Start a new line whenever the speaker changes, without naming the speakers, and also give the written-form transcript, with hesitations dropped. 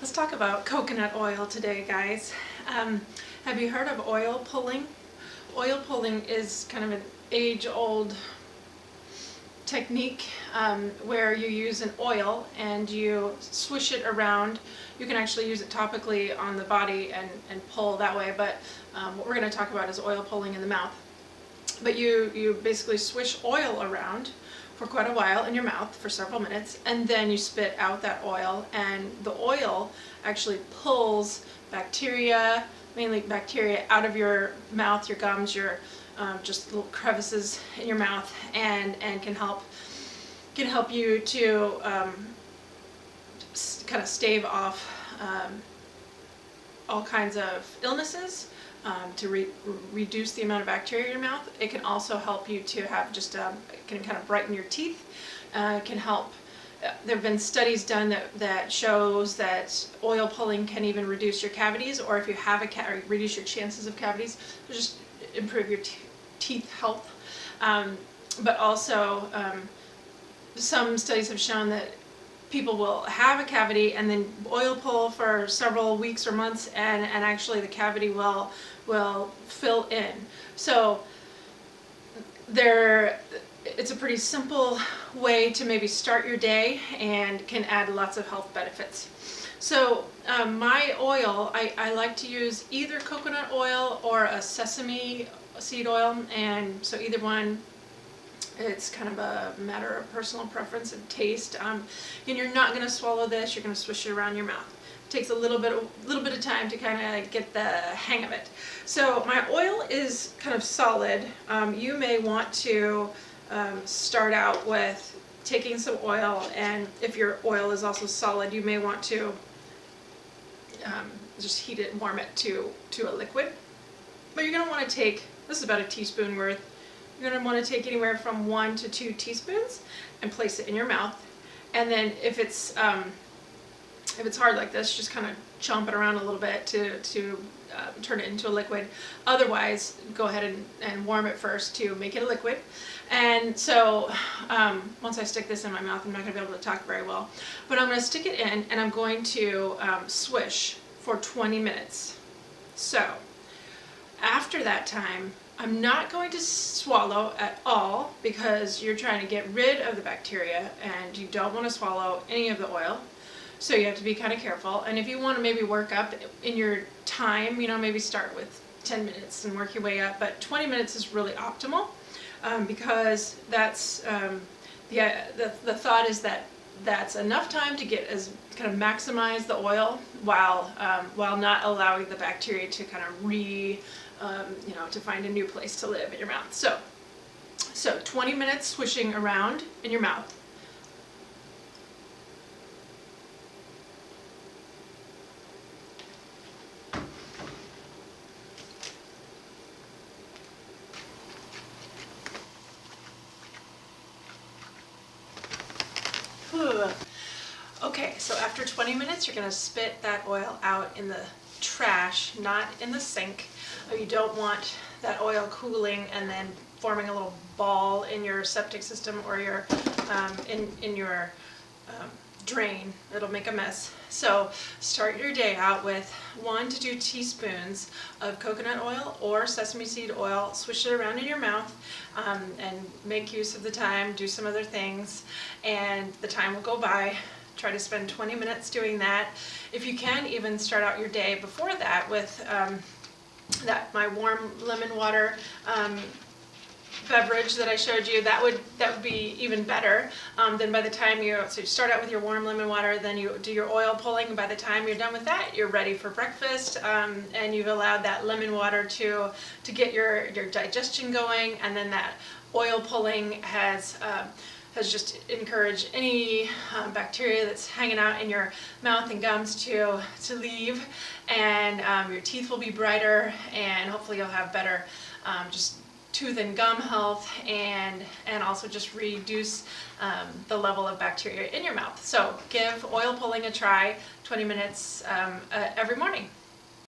Let's talk about coconut oil today, guys. Have you heard of oil pulling? Oil pulling is kind of an age-old technique where you use an oil and you swish it around. You can actually use it topically on the body and pull that way, but what we're going to talk about is oil pulling in the mouth. But you basically swish oil around for quite a while in your mouth for several minutes, and then you spit out that oil, and the oil actually pulls bacteria, mainly bacteria, out of your mouth, your gums, your just little crevices in your mouth, and can help you to kind of stave off all kinds of illnesses, to reduce the amount of bacteria in your mouth. It can also help you to have just, it can kind of brighten your teeth. It can help, there have been studies done that shows that oil pulling can even reduce your cavities, or if you have or reduce your chances of cavities, just improve your teeth health. But also, some studies have shown that people will have a cavity and then oil pull for several weeks or months, and actually the cavity will fill in. So it's a pretty simple way to maybe start your day and can add lots of health benefits. So my oil, I like to use either coconut oil or a sesame seed oil, and so either one. It's kind of a matter of personal preference and taste. And you're not going to swallow this. You're going to swish it around your mouth. It takes a little bit of time to kind of get the hang of it. So my oil is kind of solid. You may want to start out with taking some oil, and if your oil is also solid, you may want to just heat it and warm it to a liquid. But you're going to want to take, this is about a teaspoon worth. You're going to want to take anywhere from 1 to 2 teaspoons and place it in your mouth. And then if it's hard like this, just kind of chomp it around a little bit to turn it into a liquid. Otherwise, go ahead and warm it first to make it a liquid. And so once I stick this in my mouth, I'm not going to be able to talk very well. But I'm going to stick it in, and I'm going to swish for 20 minutes. So after that time, I'm not going to swallow at all, because you're trying to get rid of the bacteria and you don't want to swallow any of the oil. So you have to be kind of careful. And if you want to maybe work up in your time, maybe start with 10 minutes and work your way up. But 20 minutes is really optimal, because that's the thought is that that's enough time to get as kind of maximize the oil while not allowing the bacteria to kind of to find a new place to live in your mouth. So 20 minutes swishing around in your mouth. Okay, so after 20 minutes, you're going to spit that oil out in the trash, not in the sink. You don't want that oil cooling and then forming a little ball in your septic system or your in your drain. It'll make a mess. So start your day out with 1 to 2 teaspoons of coconut oil or sesame seed oil. Swish it around in your mouth, and make use of the time. Do some other things, and the time will go by. Try to spend 20 minutes doing that. If you can, even start out your day before that with my warm lemon water beverage that I showed you. That would be even better. Then by the time you start out with your warm lemon water, then you do your oil pulling, and by the time you're done with that, you're ready for breakfast, and you've allowed that lemon water to get your digestion going, and then that oil pulling has just encouraged any bacteria that's hanging out in your mouth and gums to leave, and your teeth will be brighter, and hopefully you'll have better just tooth and gum health, and also just reduce the level of bacteria in your mouth. So give oil pulling a try, 20 minutes every morning.